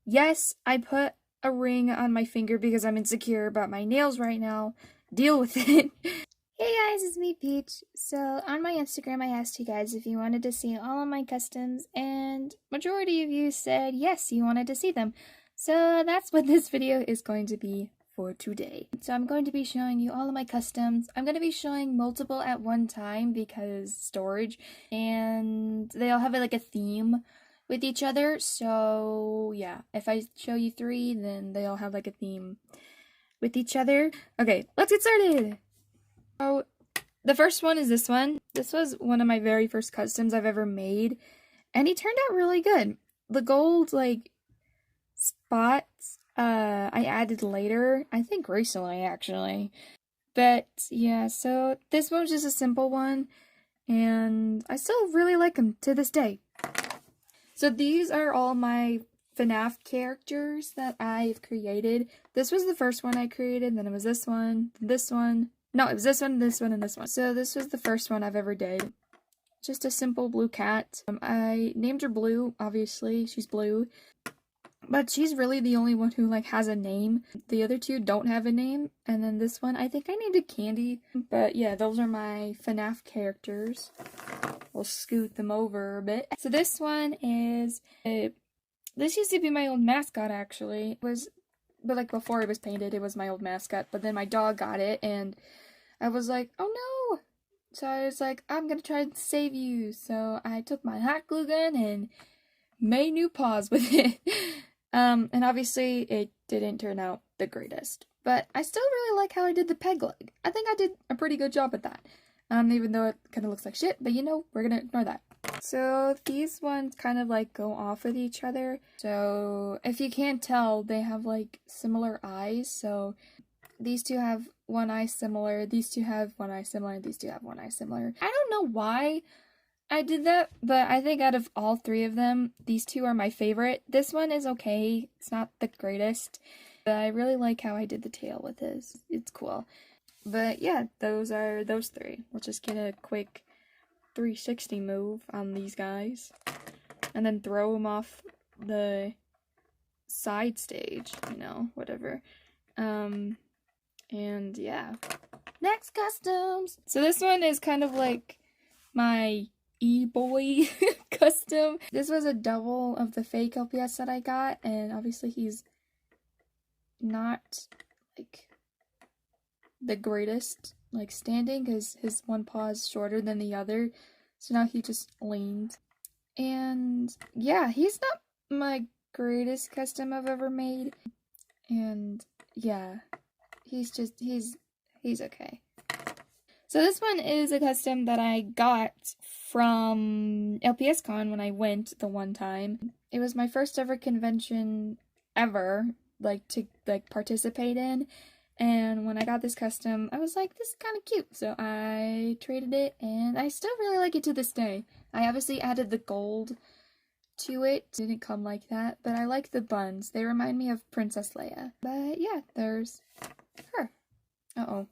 Yes, I put a ring on my finger because I'm insecure about my nails right now. Deal with it. Hey guys, it's me, Peach. So, on my Instagram, I asked you guys if you wanted to see all of my customs, and majority of you said yes, you wanted to see them. So, that's what this video is going to be for today. So, I'm going to be showing you all of my customs. I'm going to be showing multiple at one time because storage, and they all have like a theme with each other. So, yeah, if I show you 3, then they all have like a theme with each other. Okay, let's get started! So, the first one is this one. This was one of my very first customs I've ever made, and he turned out really good. The gold, like, spots, I added later, I think recently, actually. But, yeah, so this one was just a simple one, and I still really like him to this day. So these are all my FNAF characters that I've created. This was the first one I created, then it was this one, no, it was this one, and this one. So this was the first one I've ever did. Just a simple blue cat. I named her Blue, obviously, she's blue. But she's really the only one who, like, has a name. The other 2 don't have a name. And then this one, I think I named it Candy. But yeah, those are my FNAF characters. We'll scoot them over a bit. So this one is, this used to be my old mascot, actually. But like before it was painted, it was my old mascot. But then my dog got it, and I was like, oh no! So I was like, I'm gonna try to save you. So I took my hot glue gun and made new paws with it. And obviously it didn't turn out the greatest. But I still really like how I did the peg leg. I think I did a pretty good job at that. Even though it kind of looks like shit, but you know, we're gonna ignore that. So these ones kind of like go off with each other. So if you can't tell, they have like similar eyes. So these 2 have one eye similar, these 2 have one eye similar, these 2 have one eye similar. I don't know why I did that, but I think out of all 3 of them, these 2 are my favorite. This one is okay, it's not the greatest, but I really like how I did the tail with this. It's cool. But yeah, those are those 3. We'll just get a quick 360 move on these guys, and then throw them off the side stage, you know, whatever. And yeah. Next customs! So this one is kind of like my e-boy custom. This was a double of the fake LPS that I got, and obviously he's not, like, the greatest, like, standing, because his one paw is shorter than the other, so now he just leans. And yeah, he's not my greatest custom I've ever made, and yeah, he's okay. So this one is a custom that I got from LPS Con when I went the one time. It was my first ever convention ever, like, to, like, participate in. And when I got this custom, I was like, this is kind of cute. So I traded it, and I still really like it to this day. I obviously added the gold to it. It didn't come like that, but I like the buns. They remind me of Princess Leia. But yeah, there's her. Uh-oh.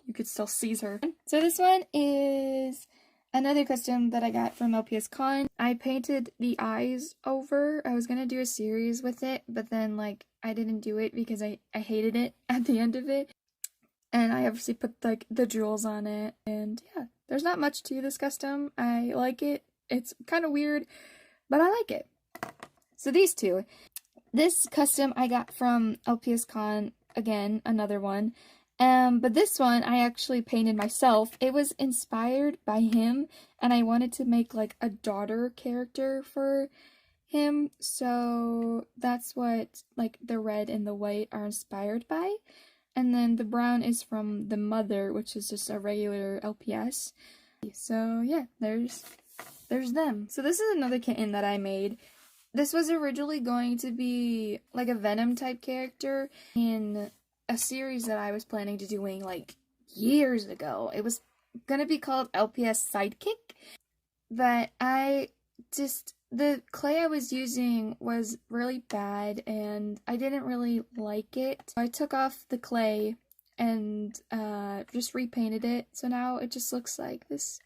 You could still seize her. So this one is another custom that I got from LPS Con. I painted the eyes over. I was gonna do a series with it, but then, like, I didn't do it because I hated it at the end of it. And I obviously put, like, the jewels on it. And yeah, there's not much to this custom. I like it. It's kind of weird, but I like it. So these 2. This custom I got from LPS Con, again, another one. But this one I actually painted myself. It was inspired by him, and I wanted to make, like, a daughter character for him, so that's what, like, the red and the white are inspired by. And then the brown is from the mother, which is just a regular LPS. So yeah, there's them. So this is another kitten that I made. This was originally going to be like a Venom type character in a series that I was planning to doing, like, years ago. It was gonna be called LPS Sidekick, but the clay I was using was really bad, and I didn't really like it. So I took off the clay and just repainted it, so now it just looks like this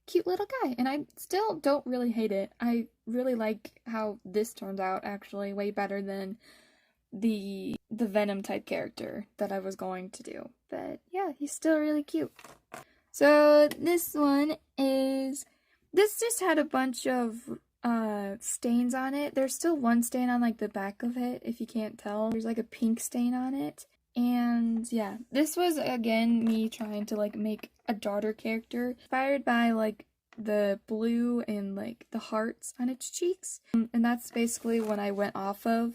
cute little guy, and I still don't really hate it. I really like how this turned out, actually, way better than the Venom type character that I was going to do. But yeah, he's still really cute. So this one is, this just had a bunch of stains on it. There's still one stain on like the back of it, if you can't tell. There's like a pink stain on it. And yeah, this was again me trying to like make a daughter character inspired by like the blue and like the hearts on its cheeks. And that's basically what I went off of.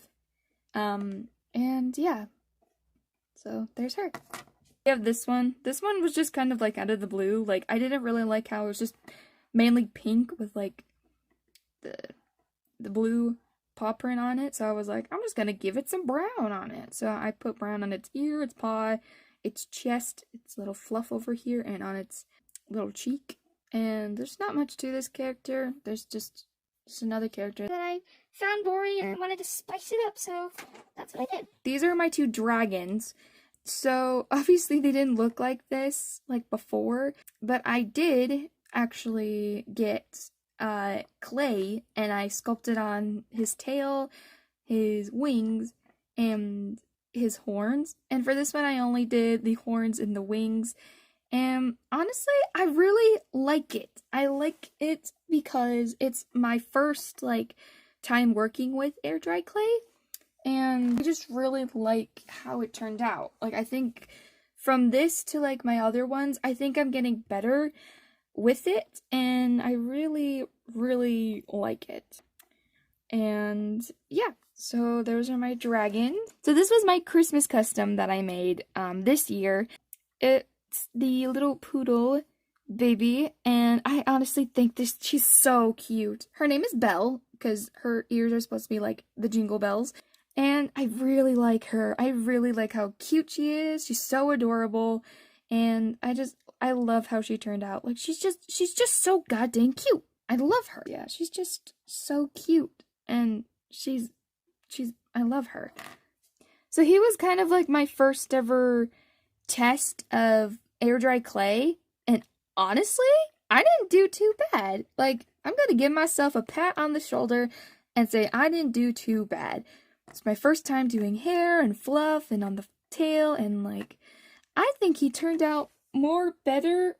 And yeah, so there's her. We have this one. This one was just kind of like out of the blue. Like, I didn't really like how it was just mainly pink with like the blue paw print on it. So I was like, I'm just gonna give it some brown on it. So I put brown on its ear, its paw, its chest, its little fluff over here, and on its little cheek. And there's not much to this character. There's just another character that I found boring and wanted to spice it up, so that's what I did. These are my two dragons. So obviously they didn't look like this like before, but I did actually get clay and I sculpted on his tail, his wings, and his horns. And for this one I only did the horns and the wings. And honestly, I really like it. I like it because it's my first like time working with air dry clay, and I just really like how it turned out. Like, I think from this to like my other ones, I think I'm getting better with it, and I really, really like it. And yeah, so those are my dragons. So this was my Christmas custom that I made this year. It's the little poodle baby, and I honestly think she's so cute. Her name is Belle because her ears are supposed to be like the Jingle Bells, and I really like her. I really like how cute she is. She's so adorable, and I love how she turned out. Like, she's just so goddamn cute. I love her. Yeah, she's just so cute, and I love her. So he was kind of like my first ever test of air dry clay, and honestly, I didn't do too bad. Like, I'm gonna give myself a pat on the shoulder and say I didn't do too bad. It's my first time doing hair and fluff and on the tail, and like, I think he turned out better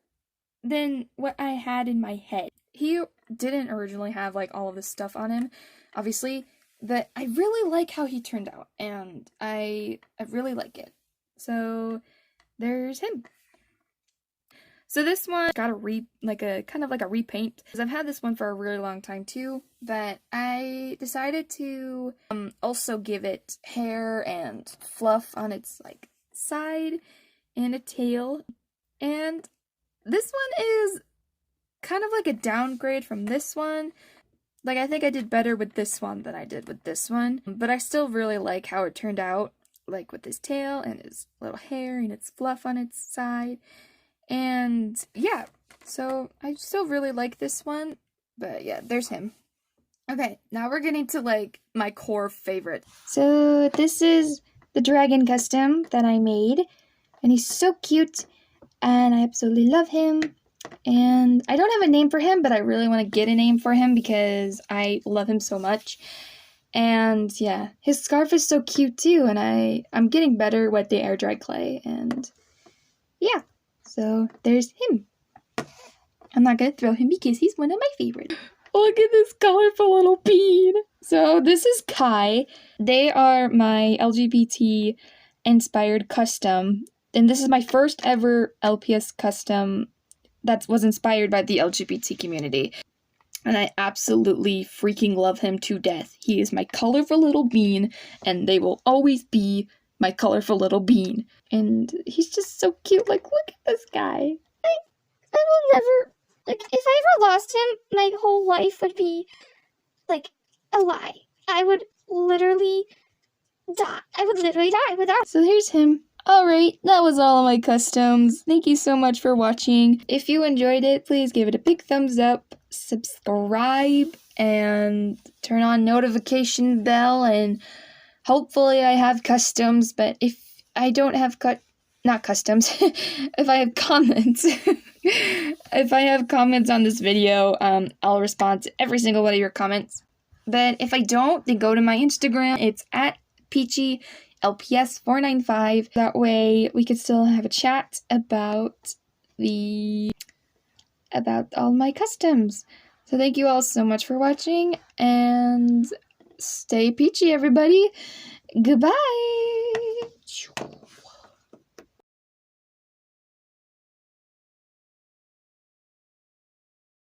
than what I had in my head. He didn't originally have like all of this stuff on him, obviously, but I really like how he turned out, and I really like it. So there's him. So this one got a kind of like a repaint, because I've had this one for a really long time too, but I decided to also give it hair and fluff on its like side and a tail. And this one is kind of like a downgrade from this one. Like, I think I did better with this one than I did with this one, but I still really like how it turned out, like with his tail and his little hair and its fluff on its side. And yeah, so I still really like this one, but yeah, there's him. Okay, now we're getting to like my core favorite. So this is the dragon custom that I made, and he's so cute, and I absolutely love him. And I don't have a name for him, but I really want to get a name for him because I love him so much. And yeah, his scarf is so cute too, and I'm getting better with the air dry clay, and yeah, so there's him. I'm not gonna throw him because he's one of my favorites. Look at this colorful little bean. So this is Kai. They are my LGBT inspired custom, and this is my first ever LPS custom that was inspired by the LGBT community. And I absolutely freaking love him to death. He is my colorful little bean, and they will always be my colorful little bean. And he's just so cute. Like, look at this guy. I will never, like, if I ever lost him, my whole life would be, like, a lie. I would literally die. I would literally die without. So here's him. Alright, that was all of my customs. Thank you so much for watching. If you enjoyed it, please give it a big thumbs up, subscribe, and turn on notification bell, and hopefully I have customs, but if I don't have not customs, if I have comments, if I have comments on this video, I'll respond to every single one of your comments. But if I don't, then go to my Instagram. It's at Peachie Lps 495. That way we could still have a chat about all my customs. So thank you all so much for watching, and stay peachy, everybody. Goodbye.